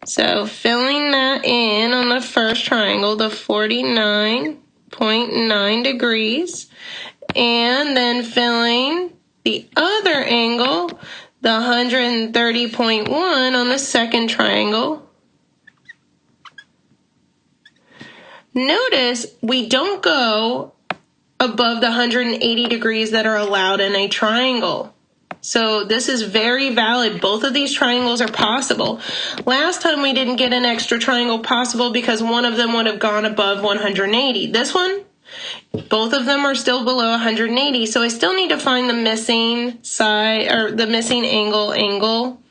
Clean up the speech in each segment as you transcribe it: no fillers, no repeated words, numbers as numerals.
So filling that in on the first triangle, the 49.9 degrees, and then filling the other angle, the 130.1 on the second triangle. Notice we don't go above the 180 degrees that are allowed in a triangle. So this is very valid. Both of these triangles are possible. Last time we didn't get an extra triangle possible because one of them would have gone above 180. This one, both of them are still below 180. So I still need to find the missing side, or the missing angle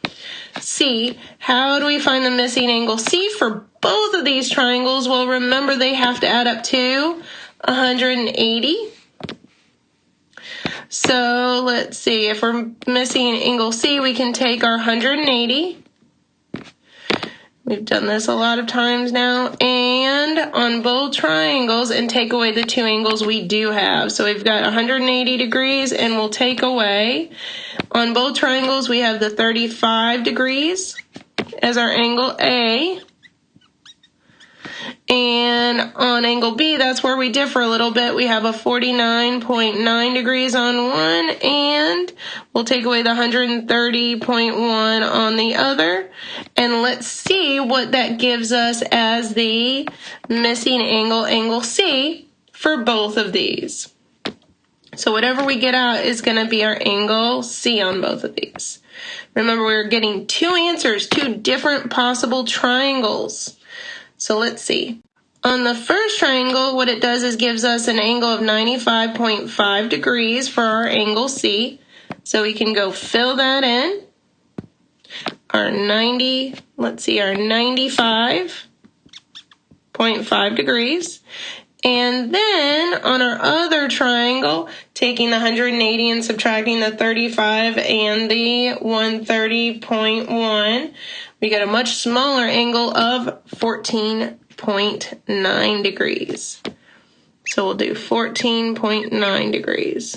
C. How do we find the missing angle C for both of these triangles? Well, remember they have to add up to 180. So let's see, if we're missing angle C, we can take our 180. We've done this a lot of times now. And on both triangles, and take away the two angles we do have. So we've got 180 degrees, and we'll take away. On both triangles, we have the 35 degrees as our angle A. And on angle B, that's where we differ a little bit. We have a 49.9 degrees on one, and we'll take away the 130.1 on the other. And let's see what that gives us as the missing angle C, for both of these. So whatever we get out is going to be our angle C on both of these. Remember, we're getting two answers, two different possible triangles. So let's see. On the first triangle, what it does is gives us an angle of 95.5 degrees for our angle C. So we can go fill that in. Our 95.5 degrees. And then on our other triangle, taking the 180 and subtracting the 35 and the 130.1, we get a much smaller angle of 14.9 degrees. So we'll do 14.9 degrees.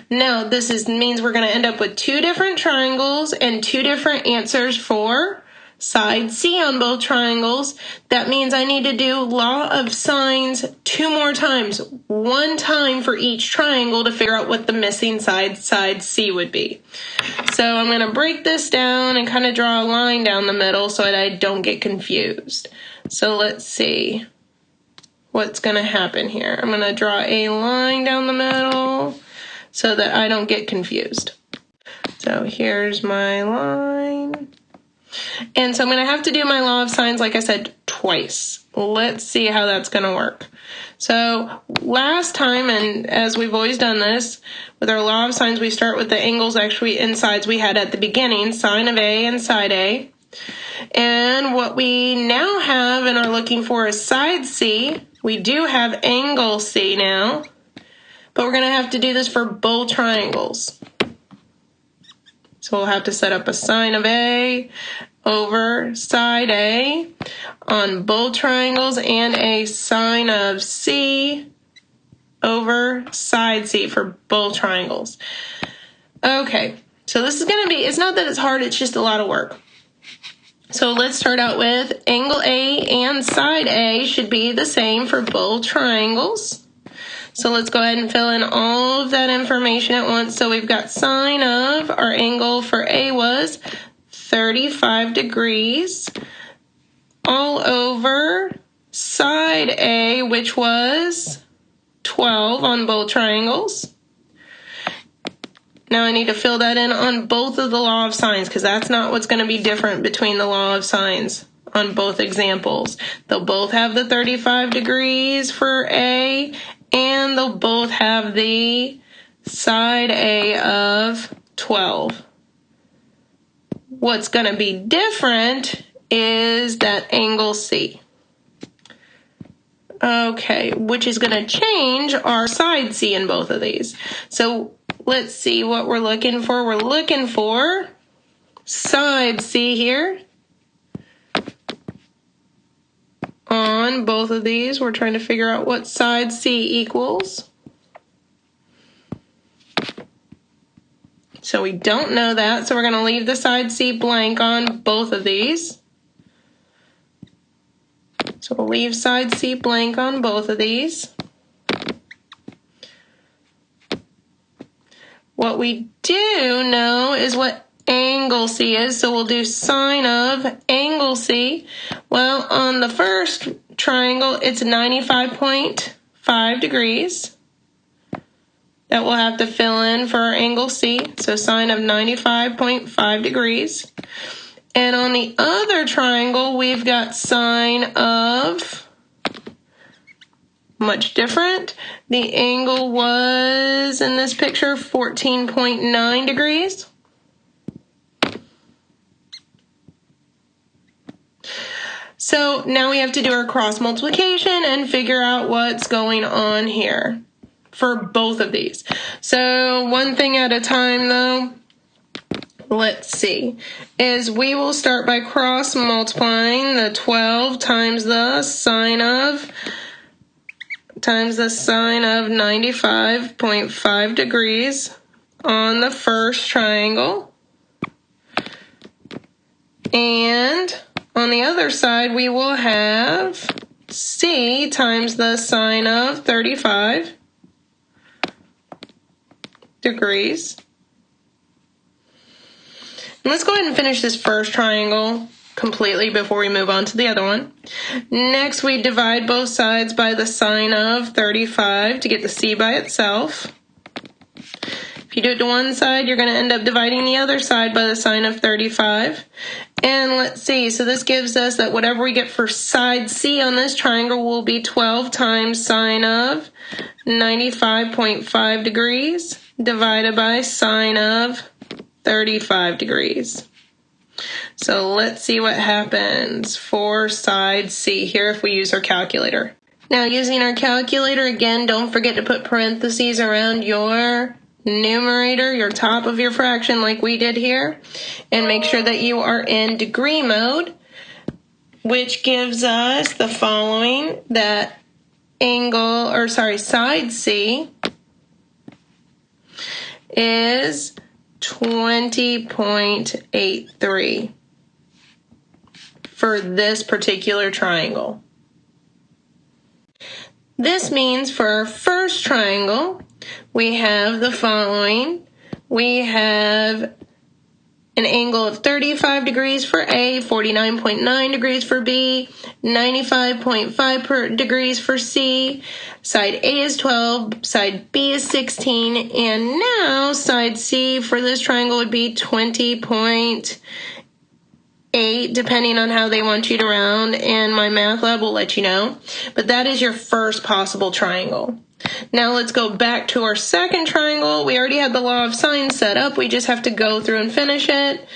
Now this means we're going to end up with two different triangles and two different answers for side C on both triangles. That means I need to do law of sines two more times, one time for each triangle to figure out what the missing side C would be. So I'm going to break this down and kind of draw a line down the middle so that I don't get confused. So let's see what's going to happen here. I'm going to draw a line down the middle so that I don't get confused. So here's my line. And so I'm going to have to do my law of sines, like I said, twice. Let's see how that's going to work. So last time, and as we've always done this, with our law of sines, we start with the angles actually and sides we had at the beginning, sine of A and side A. And what we now have and are looking for is side C. We do have angle C now, but we're going to have to do this for both triangles. So we'll have to set up a sine of A over side A on both triangles and a sine of C over side C for both triangles. Okay, so this is going to be, it's not that it's hard, it's just a lot of work. So let's start out with angle A and side A should be the same for both triangles. So let's go ahead and fill in all of that information at once. So we've got sine of, our angle for A was 35 degrees, all over side A, which was 12 on both triangles. Now I need to fill that in on both of the law of sines, because that's not what's going to be different between the law of sines on both examples. They'll both have the 35 degrees for A, and they'll both have the side A of 12. What's going to be different is that angle C. Okay, which is going to change our side C in both of these. So let's see what we're looking for. We're looking for side C here. On both of these, we're trying to figure out what side C equals. So we don't know that, so we're going to leave the side C blank on both of these. So we'll leave side C blank on both of these. What we do know is what angle C is, so we'll do sine of angle C. Well, on the first triangle, it's 95.5 degrees. That we'll have to fill in for our angle C, so sine of 95.5 degrees. And on the other triangle, we've got sine of, much different. The angle was, in this picture, 14.9 degrees. So now we have to do our cross multiplication and figure out what's going on here for both of these. So one thing at a time though, let's see, is we will start by cross multiplying the 12 times the sine of 95.5 degrees on the first triangle. And on the other side, we will have C times the sine of 35 degrees. And let's go ahead and finish this first triangle completely before we move on to the other one. Next, we divide both sides by the sine of 35 to get the C by itself. If you do it to one side, you're going to end up dividing the other side by the sine of 35. And let's see, so this gives us that whatever we get for side C on this triangle will be 12 times sine of 95.5 degrees divided by sine of 35 degrees. So let's see what happens for side C here if we use our calculator. Now, using our calculator, again, don't forget to put parentheses around your numerator, your top of your fraction like we did here, and make sure that you are in degree mode, which gives us the following, that side C is 20.83 for this particular triangle. This means for our first triangle, we have the following. We have an angle of 35 degrees for A, 49.9 degrees for B, 95.5 degrees for C. Side A is 12, side B is 16, and now side C for this triangle would be 20.8, depending on how they want you to round, and my math lab will let you know. But that is your first possible triangle. Now let's go back to our second triangle. We already had the law of sines set up. We just have to go through and finish it.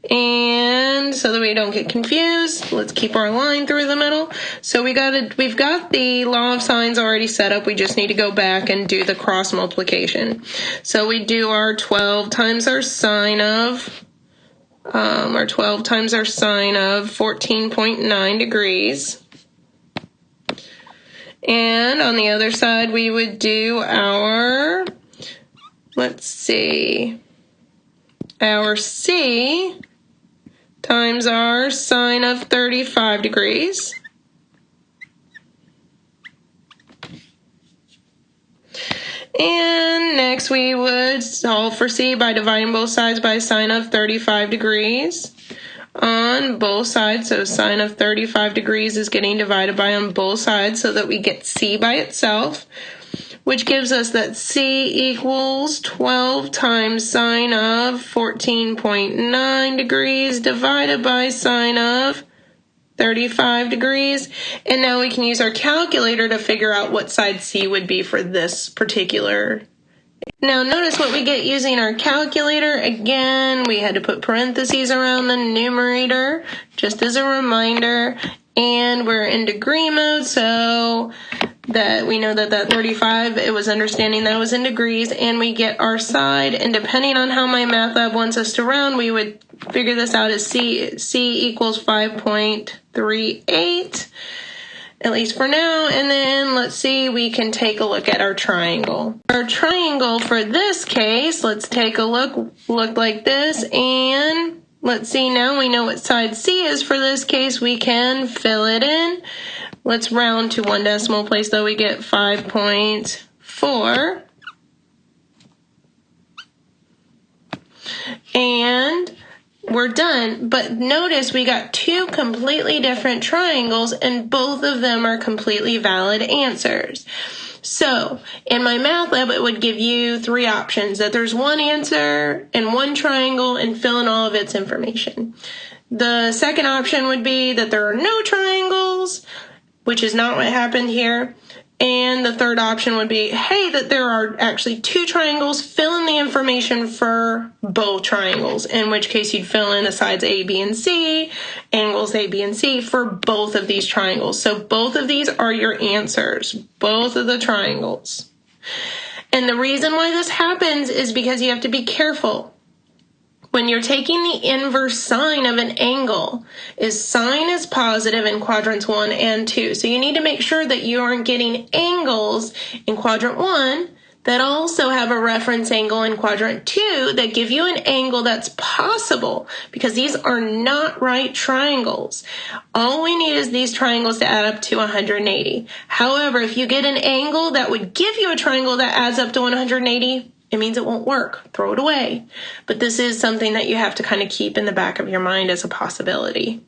And so that we don't get confused, let's keep our line through the middle. So we've got the law of sines already set up. We just need to go back and do the cross multiplication. So we do our 12 times our sine of 14.9 degrees. And on the other side, we would do our, our C times our sine of 35 degrees. And next we would solve for C by dividing both sides by sine of 35 degrees on both sides. So sine of 35 degrees is getting divided by on both sides so that we get C by itself, which gives us that C equals 12 times sine of 14.9 degrees divided by sine of 35 degrees. And now we can use our calculator to figure out what side C would be for this particular. Now notice what we get using our calculator. Again, we had to put parentheses around the numerator just as a reminder, and we're in degree mode so that we know that 35, it was understanding that it was in degrees, and we get our side, and depending on how my math lab wants us to round, we would figure this out as C equals 5.38. At least for now. And then let's see, we can take a look at our triangle. Our triangle for this case, let's take a look like this, and let's see, now we know what side C is for this case. We can fill it in. Let's round to 1 decimal place, though. We get 5.4. And we're done. But notice we got 2 completely different triangles, and both of them are completely valid answers. So in MyMathLab, it would give you 3 options, that there's 1 answer and 1 triangle, and fill in all of its information. The second option would be that there are no triangles, which is not what happened here. And the third option would be, hey, that there are actually 2 triangles, fill in the information for both triangles, in which case you'd fill in the sides A, B, and C, angles A, B, and C for both of these triangles. So both of these are your answers, both of the triangles. And the reason why this happens is because you have to be careful. When you're taking the inverse sine of an angle, sine is positive in quadrants 1 and 2. So you need to make sure that you aren't getting angles in quadrant 1 that also have a reference angle in quadrant 2 that give you an angle that's possible, because these are not right triangles. All we need is these triangles to add up to 180. However, if you get an angle that would give you a triangle that adds up to 180, it means it won't work. Throw it away. But this is something that you have to kind of keep in the back of your mind as a possibility.